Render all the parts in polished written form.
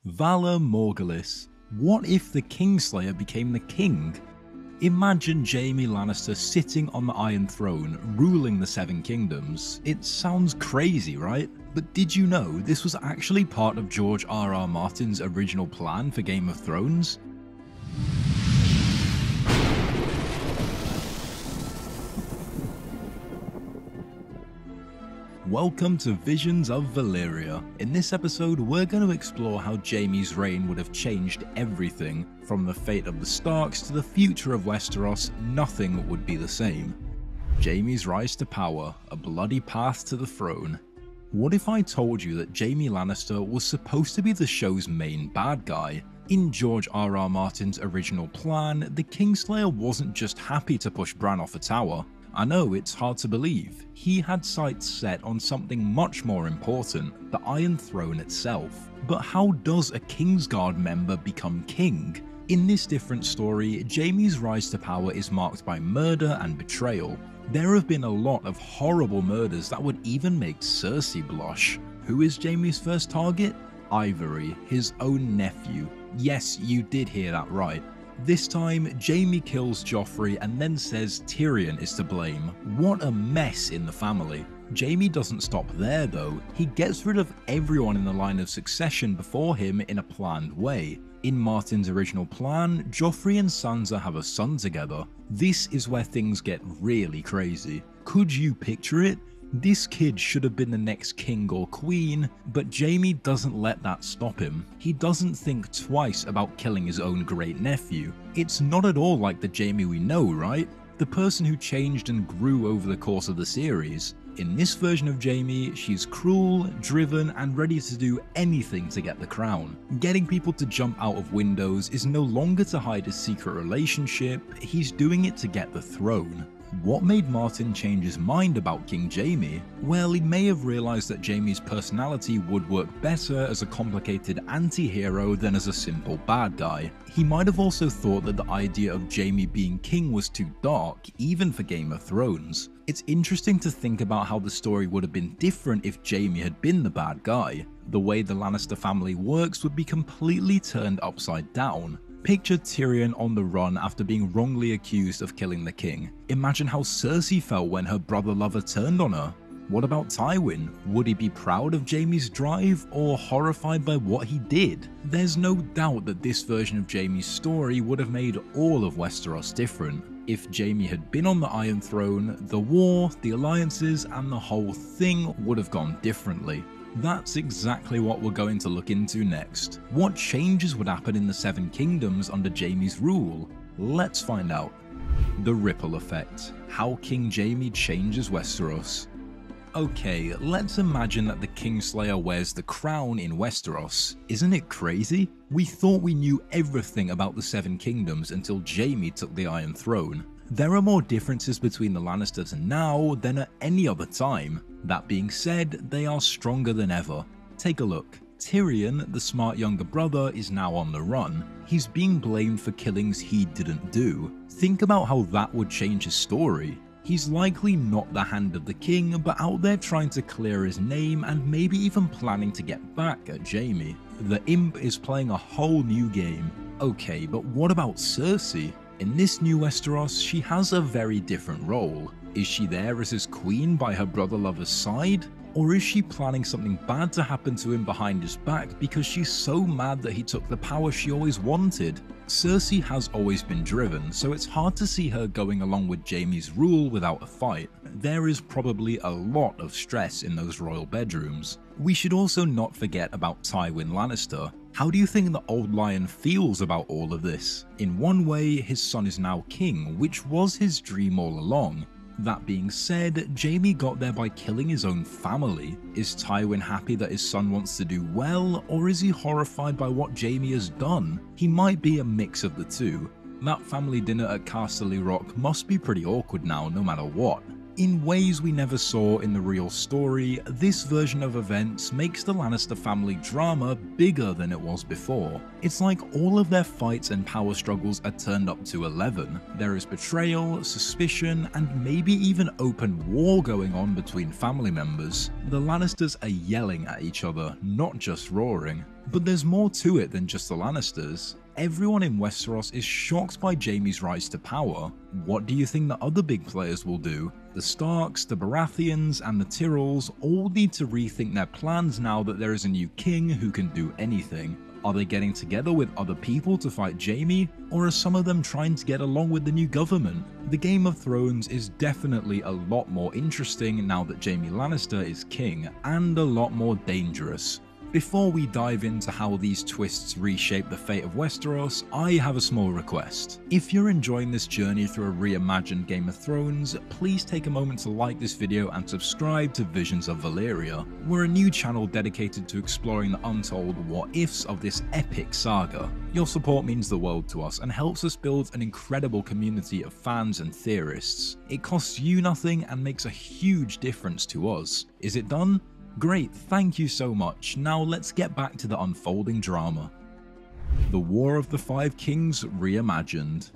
Valar Morghulis. What if the Kingslayer became the king? Imagine Jaime Lannister sitting on the Iron Throne, ruling the Seven Kingdoms. It sounds crazy, right? But did you know this was actually part of George R.R. Martin's original plan for Game of Thrones? Welcome to Visions of Valyria. In this episode, we're going to explore how Jaime's reign would have changed everything. From the fate of the Starks to the future of Westeros, nothing would be the same. Jaime's rise to power, a bloody path to the throne. What if I told you that Jaime Lannister was supposed to be the show's main bad guy? In George R.R. Martin's original plan, the Kingslayer wasn't just happy to push Bran off a tower. I know, it's hard to believe. He had sights set on something much more important, the Iron Throne itself. But how does a Kingsguard member become king? In this different story, Jaime's rise to power is marked by murder and betrayal. There have been a lot of horrible murders that would even make Cersei blush. Who is Jaime's first target? Ivory, his own nephew. Yes, you did hear that right. This time, Jaime kills Joffrey and then says Tyrion is to blame. What a mess in the family. Jaime doesn't stop there though, he gets rid of everyone in the line of succession before him in a planned way. In Martin's original plan, Joffrey and Sansa have a son together. This is where things get really crazy. Could you picture it? This kid should have been the next king or queen, but Jaime doesn't let that stop him. He doesn't think twice about killing his own great nephew. It's not at all like the Jaime we know, right? The person who changed and grew over the course of the series. In this version of Jaime, she's cruel, driven, and ready to do anything to get the crown. Getting people to jump out of windows is no longer to hide his secret relationship, he's doing it to get the throne. What made Martin change his mind about King Jaime? Well, he may have realised that Jaime's personality would work better as a complicated anti-hero than as a simple bad guy. He might have also thought that the idea of Jaime being king was too dark, even for Game of Thrones. It's interesting to think about how the story would have been different if Jaime had been the bad guy. The way the Lannister family works would be completely turned upside down. Picture Tyrion on the run after being wrongly accused of killing the king. Imagine how Cersei felt when her brother lover turned on her. What about Tywin? Would he be proud of Jaime's drive or horrified by what he did? There's no doubt that this version of Jaime's story would have made all of Westeros different. If Jaime had been on the Iron Throne, the war, the alliances, and the whole thing would have gone differently. That's exactly what we're going to look into next. What changes would happen in the Seven Kingdoms under Jaime's rule? Let's find out. The ripple effect. How King Jaime changes Westeros. Okay, let's imagine that the Kingslayer wears the crown in Westeros. Isn't it crazy? We thought we knew everything about the Seven Kingdoms until Jaime took the Iron Throne. There are more differences between the Lannisters now than at any other time. That being said, they are stronger than ever. Take a look. Tyrion, the smart younger brother, is now on the run. He's being blamed for killings he didn't do. Think about how that would change his story. He's likely not the hand of the king, but out there trying to clear his name and maybe even planning to get back at Jaime. The imp is playing a whole new game. Okay, but what about Cersei? In this new Westeros, she has a very different role. Is she there as his queen by her brother lover's side? Or is she planning something bad to happen to him behind his back because she's so mad that he took the power she always wanted? Cersei has always been driven, so it's hard to see her going along with Jaime's rule without a fight. There is probably a lot of stress in those royal bedrooms. We should also not forget about Tywin Lannister. How do you think the old lion feels about all of this? In one way, his son is now king, which was his dream all along. That being said, Jaime got there by killing his own family. Is Tywin happy that his son wants to do well, or is he horrified by what Jaime has done? He might be a mix of the two. That family dinner at Casterly Rock must be pretty awkward now, no matter what. In ways we never saw in the real story, this version of events makes the Lannister family drama bigger than it was before. It's like all of their fights and power struggles are turned up to 11. There is betrayal, suspicion, and maybe even open war going on between family members. The Lannisters are yelling at each other, not just roaring. But there's more to it than just the Lannisters. Everyone in Westeros is shocked by Jaime's rise to power. What do you think the other big players will do? The Starks, the Baratheons, and the Tyrells all need to rethink their plans now that there is a new king who can do anything. Are they getting together with other people to fight Jaime, or are some of them trying to get along with the new government? The Game of Thrones is definitely a lot more interesting now that Jaime Lannister is king, and a lot more dangerous. Before we dive into how these twists reshape the fate of Westeros, I have a small request. If you're enjoying this journey through a reimagined Game of Thrones, please take a moment to like this video and subscribe to Visions of Valyria. We're a new channel dedicated to exploring the untold what-ifs of this epic saga. Your support means the world to us and helps us build an incredible community of fans and theorists. It costs you nothing and makes a huge difference to us. Is it done? Great, thank you so much. Now let's get back to the unfolding drama. The War of the Five Kings reimagined.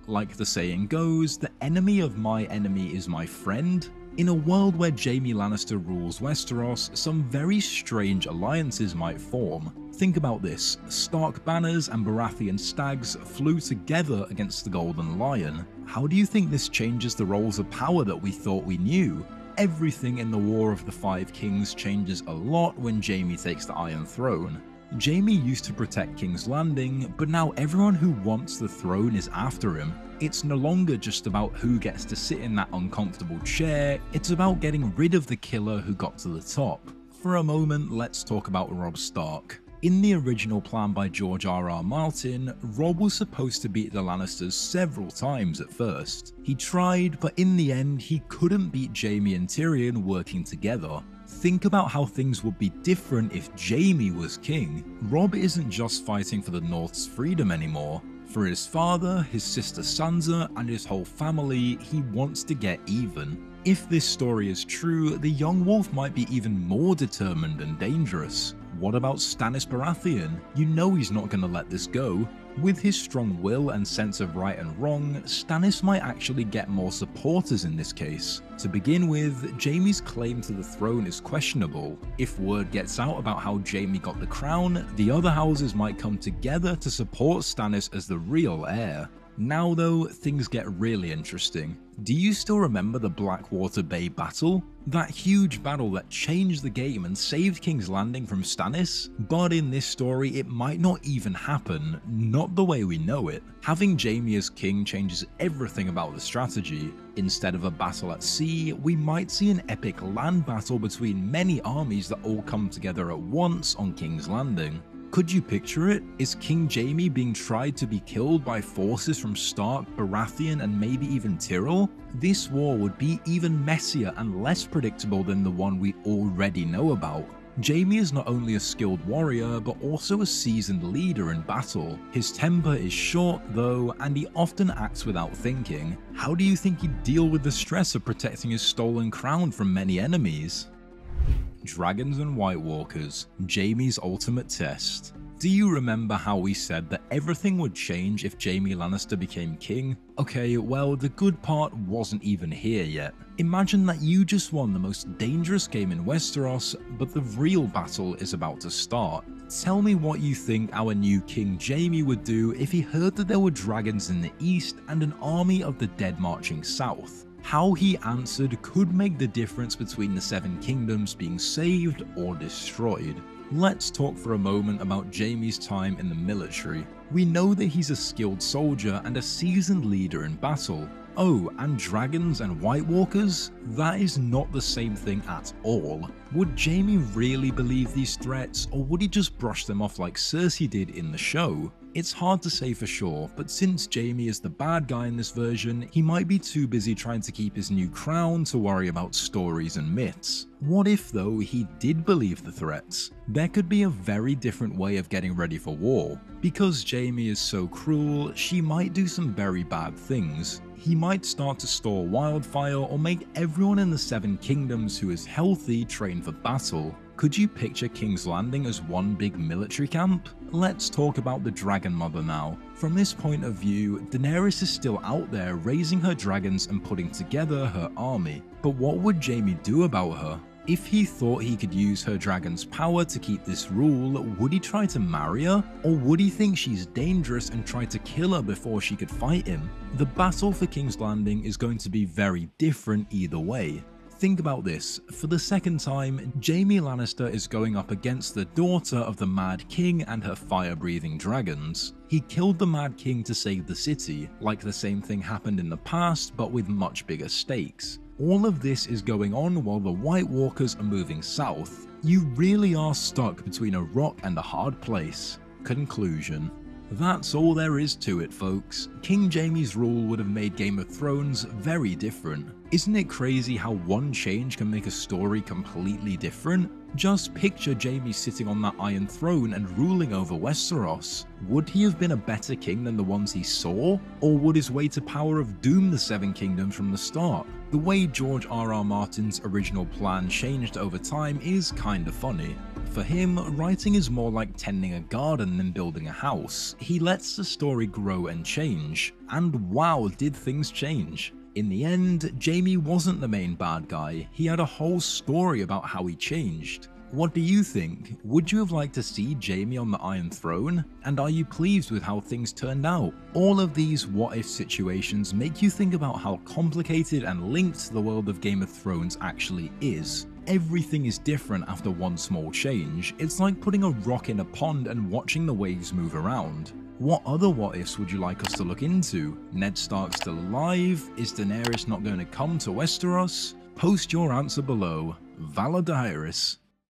Like the saying goes, the enemy of my enemy is my friend. In a world where Jaime Lannister rules Westeros, some very strange alliances might form. Think about this: Stark banners and Baratheon stags flew together against the Golden Lion. How do you think this changes the roles of power that we thought we knew? Everything in the War of the Five Kings changes a lot when Jaime takes the Iron Throne. Jaime used to protect King's Landing, but now everyone who wants the throne is after him. It's no longer just about who gets to sit in that uncomfortable chair, it's about getting rid of the killer who got to the top. For a moment, let's talk about Robb Stark. In the original plan by George R.R. Martin, Robb was supposed to beat the Lannisters several times at first. He tried, but in the end he couldn't beat Jaime and Tyrion working together. Think about how things would be different if Jaime was king. Robb isn't just fighting for the North's freedom anymore. For his father, his sister Sansa, and his whole family, he wants to get even. If this story is true, the young wolf might be even more determined and dangerous. What about Stannis Baratheon? You know he's not going to let this go. With his strong will and sense of right and wrong, Stannis might actually get more supporters in this case. To begin with, Jaime's claim to the throne is questionable. If word gets out about how Jaime got the crown, the other houses might come together to support Stannis as the real heir. Now though, things get really interesting. Do you still remember the Blackwater Bay battle? That huge battle that changed the game and saved King's Landing from Stannis? But in this story, it might not even happen, not the way we know it. Having Jaime as king changes everything about the strategy. Instead of a battle at sea, we might see an epic land battle between many armies that all come together at once on King's Landing. Could you picture it? Is King Jaime being tried to be killed by forces from Stark, Baratheon, and maybe even Tyrell? This war would be even messier and less predictable than the one we already know about. Jaime is not only a skilled warrior, but also a seasoned leader in battle. His temper is short though, and he often acts without thinking. How do you think he'd deal with the stress of protecting his stolen crown from many enemies? Dragons and White Walkers, Jaime's ultimate test. Do you remember how we said that everything would change if Jaime Lannister became king? Okay, well, the good part wasn't even here yet. Imagine that you just won the most dangerous game in Westeros, but the real battle is about to start. Tell me what you think our new King Jaime would do if he heard that there were dragons in the east and an army of the dead marching south. How he answered could make the difference between the Seven Kingdoms being saved or destroyed. Let's talk for a moment about Jaime's time in the military. We know that he's a skilled soldier and a seasoned leader in battle. Oh, and dragons and White Walkers? That is not the same thing at all. Would Jaime really believe these threats, or would he just brush them off like Cersei did in the show? It's hard to say for sure, but since Jaime is the bad guy in this version, he might be too busy trying to keep his new crown to worry about stories and myths. What if though he did believe the threats? There could be a very different way of getting ready for war. Because Jaime is so cruel, she might do some very bad things. He might start to store wildfire or make everyone in the Seven Kingdoms who is healthy train for battle. Could you picture King's Landing as one big military camp? Let's talk about the Dragon Mother now. From this point of view, Daenerys is still out there raising her dragons and putting together her army. But what would Jaime do about her? If he thought he could use her dragon's power to keep this rule, would he try to marry her? Or would he think she's dangerous and try to kill her before she could fight him? The battle for King's Landing is going to be very different either way. Think about this, for the second time, Jaime Lannister is going up against the daughter of the Mad King and her fire-breathing dragons. He killed the Mad King to save the city, like the same thing happened in the past but with much bigger stakes. All of this is going on while the White Walkers are moving south. You really are stuck between a rock and a hard place. Conclusion. That's all there is to it, folks. King Jaime's rule would have made Game of Thrones very different. Isn't it crazy how one change can make a story completely different? Just picture Jaime sitting on that Iron Throne and ruling over Westeros. Would he have been a better king than the ones he saw? Or would his way to power have doomed the Seven Kingdoms from the start? The way George R.R. Martin's original plan changed over time is kinda funny. For him, writing is more like tending a garden than building a house. He lets the story grow and change. And wow, did things change. In the end, Jaime wasn't the main bad guy, he had a whole story about how he changed. What do you think? Would you have liked to see Jaime on the Iron Throne? And are you pleased with how things turned out? All of these what-if situations make you think about how complicated and linked the world of Game of Thrones actually is. Everything is different after one small change. It's like putting a rock in a pond and watching the waves move around. What other what-ifs would you like us to look into? Ned Stark still alive? Is Daenerys not going to come to Westeros? Post your answer below. Valor Diaris.